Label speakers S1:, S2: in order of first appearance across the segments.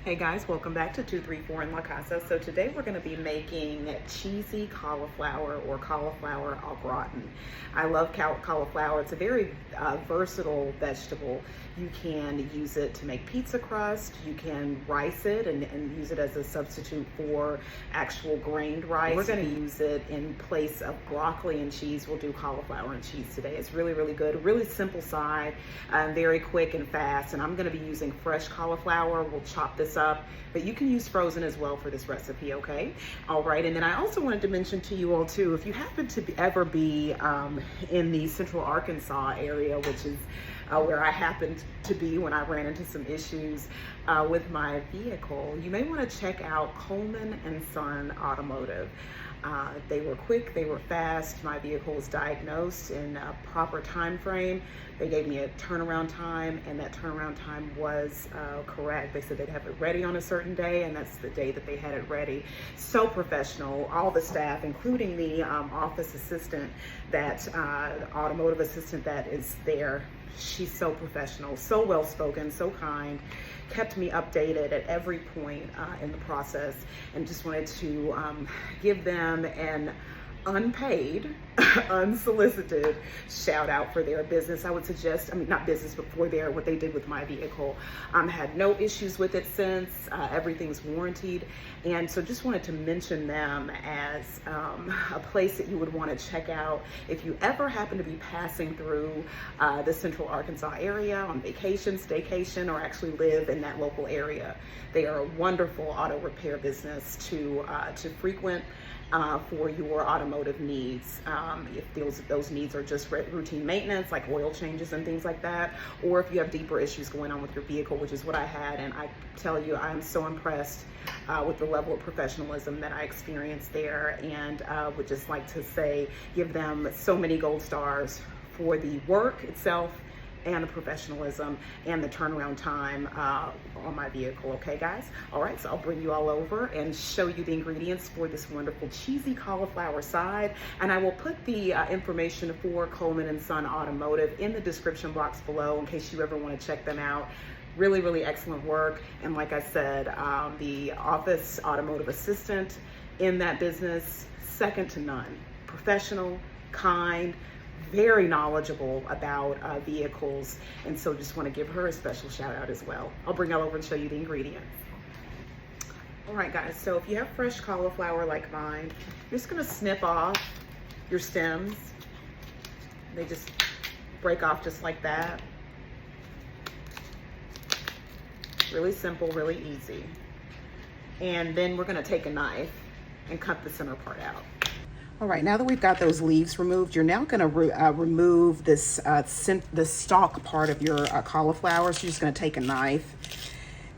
S1: Hey guys, welcome back to 234 En La Casa. So today we're going to be making cheesy cauliflower or cauliflower au gratin. I love cauliflower. It's a very versatile vegetable. You can use it to make pizza crust. You can rice it and use it as a substitute for actual grained rice. We're going to use it in place of broccoli and cheese. We'll do cauliflower and cheese today. It's really, really good. Really simple side, very quick and fast. And I'm going to be using fresh cauliflower. We'll chop this up, but you can use frozen as well for this recipe, okay? All right, and then I also wanted to mention to you all too, if you happen to ever be in the Central Arkansas area, which is where I happened to be when I ran into some issues with my vehicle, you may want to check out Coleman Son Automotive. They were quick, they were fast. My vehicle was diagnosed in a proper time frame. They gave me a turnaround time, and that turnaround time was correct. They said they'd have it ready on a certain day, and that's the day that they had it ready. So professional, all the staff, including the office assistant, that automotive assistant that is there. She's so professional, so well-spoken, so kind, kept me updated at every point in the process, and just wanted to give them an unpaid, unsolicited shout out for their business. I would suggest, I mean, not business, but for what they did with my vehicle. Had no issues with it since. Everything's warranted. And so just wanted to mention them as a place that you would want to check out if you ever happen to be passing through the Central Arkansas area on vacation, staycation, or actually live in that local area. They are a wonderful auto repair business to frequent for your automotive needs. If those needs are just routine maintenance, like oil changes and things like that, or if you have deeper issues going on with your vehicle, which is what I had. And I tell you, I'm so impressed with the level of professionalism that I experienced there, and would just like to say, give them so many gold stars for the work itself and the professionalism and the turnaround time on my vehicle. Okay, guys? All right, so I'll bring you all over and show you the ingredients for this wonderful cheesy cauliflower side. And I will put the information for Coleman Son Automotive in the description box below in case you ever want to check them out. Really, really excellent work. And like I said, the office automotive assistant in that business, second to none. Professional, kind, very knowledgeable about vehicles, and so just want to give her a special shout out as well. I'll bring y'all over and show you the ingredients. All right, guys, so if you have fresh cauliflower like mine, you're just gonna snip off your stems. They just break off just like that. Really simple, really easy. And then we're gonna take a knife and cut the center part out. All right, now that we've got those leaves removed, you're now gonna remove this the stalk part of your cauliflower. So you're just gonna take a knife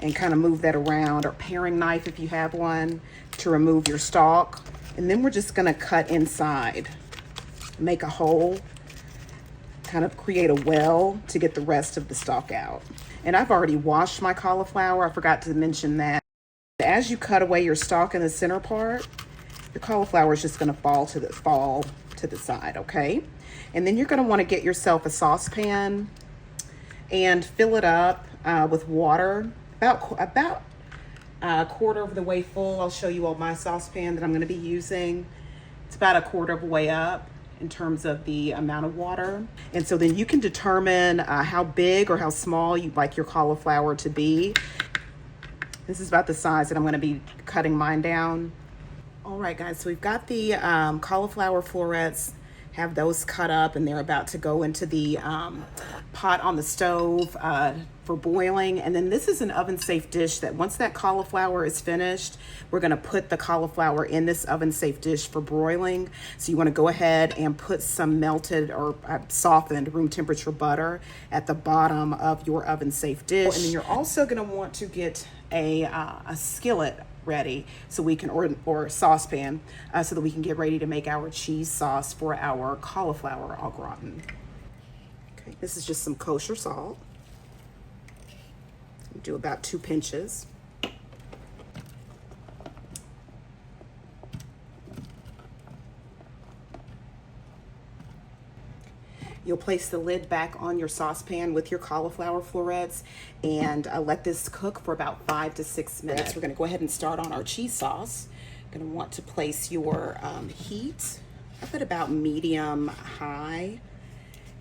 S1: and kind of move that around, or paring knife if you have one, to remove your stalk. And then we're just gonna cut inside, make a hole, kind of create a well to get the rest of the stalk out. And I've already washed my cauliflower. I forgot to mention that. As you cut away your stalk in the center part, the cauliflower is just going to fall to the side, okay? And then you're going to want to get yourself a saucepan and fill it up with water, about a quarter of the way full. I'll show you all my saucepan that I'm going to be using. It's about a quarter of the way up in terms of the amount of water. And so then you can determine how big or how small you'd like your cauliflower to be. This is about the size that I'm going to be cutting mine down. All right, guys, so we've got the cauliflower florets, have those cut up, and they're about to go into the pot on the stove for boiling. And then this is an oven-safe dish that once that cauliflower is finished, we're gonna put the cauliflower in this oven-safe dish for broiling. So you wanna go ahead and put some melted or softened room temperature butter at the bottom of your oven-safe dish. And then you're also gonna want to get a skillet ready so we can, or saucepan, so that we can get ready to make our cheese sauce for our cauliflower au gratin. Okay, this is just some kosher salt. Do about 2 pinches. You'll place the lid back on your saucepan with your cauliflower florets and let this cook for about 5 to 6 minutes. We're gonna go ahead and start on our cheese sauce. You're gonna want to place your heat up at about medium high.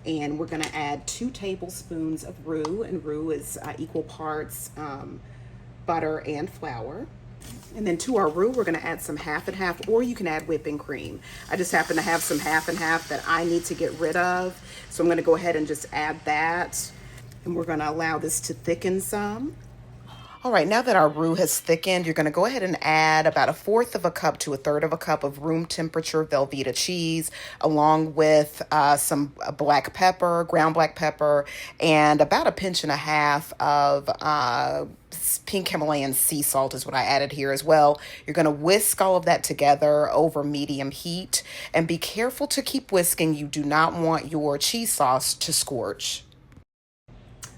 S1: And we're gonna add 2 tablespoons of roux, and roux is equal parts butter and flour. And then to our roux, we're gonna add some half and half, or you can add whipping cream. I just happen to have some half and half that I need to get rid of. So I'm gonna go ahead and just add that. And we're gonna allow this to thicken some. All right, now that our roux has thickened, you're gonna go ahead and add about 1/4 cup to 1/3 cup of room temperature Velveeta cheese, along with some black pepper, ground black pepper, and about 1.5 pinches of pink Himalayan sea salt is what I added here as well. You're gonna whisk all of that together over medium heat, and be careful to keep whisking. You do not want your cheese sauce to scorch.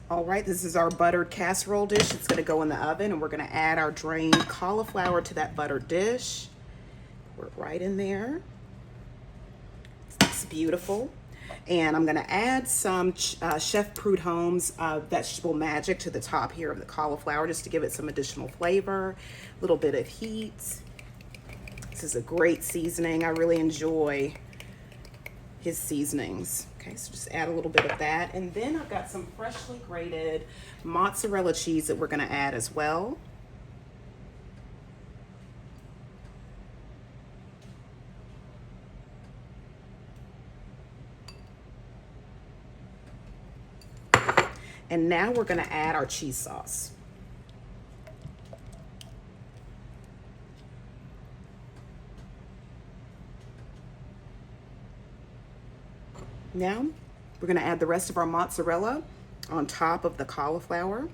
S1: All right, this is our buttered casserole dish. It's gonna go in the oven, and we're gonna add our drained cauliflower to that buttered dish. Pour it right in there. It's beautiful. And I'm gonna add some Chef Prudhomme's vegetable magic to the top here of the cauliflower, just to give it some additional flavor, a little bit of heat. This is a great seasoning. I really enjoy his seasonings. Okay, so just add a little bit of that. And then I've got some freshly grated mozzarella cheese that we're gonna add as well. And now we're gonna add our cheese sauce. Now, we're gonna add the rest of our mozzarella on top of the cauliflower.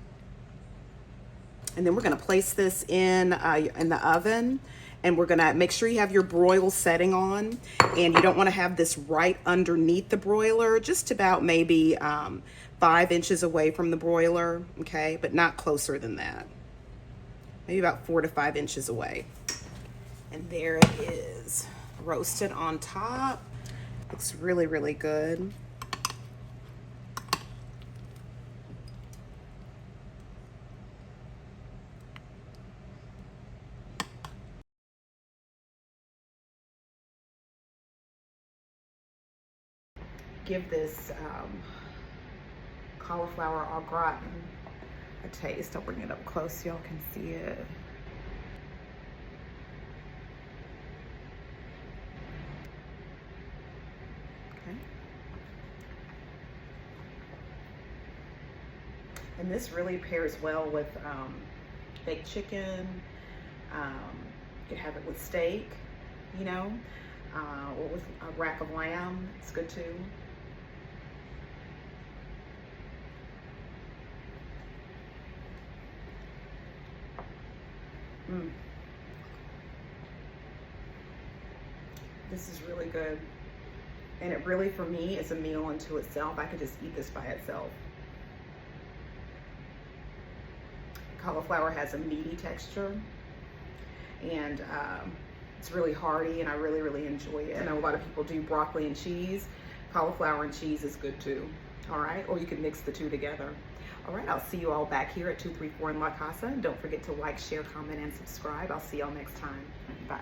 S1: And then we're gonna place this in the oven, and we're gonna make sure you have your broil setting on, and you don't wanna have this right underneath the broiler, just about maybe 5 inches away from the broiler, okay? But not closer than that. Maybe about 4 to 5 inches away. And there it is, roasted on top. Looks really, really good. Give this cauliflower au gratin a taste. I'll bring it up close so y'all can see it. And this really pairs well with baked chicken. You could have it with steak, you know, or with a rack of lamb. It's good too. This is really good. And it really, for me, is a meal unto itself. I could just eat this by itself. Cauliflower has a meaty texture, and it's really hearty, and I really, really enjoy it. I know a lot of people do broccoli and cheese. Cauliflower and cheese is good too, all right? Or you can mix the two together. All right, I'll see you all back here at 234 En La Casa. And don't forget to like, share, comment, and subscribe. I'll see y'all next time. Bye.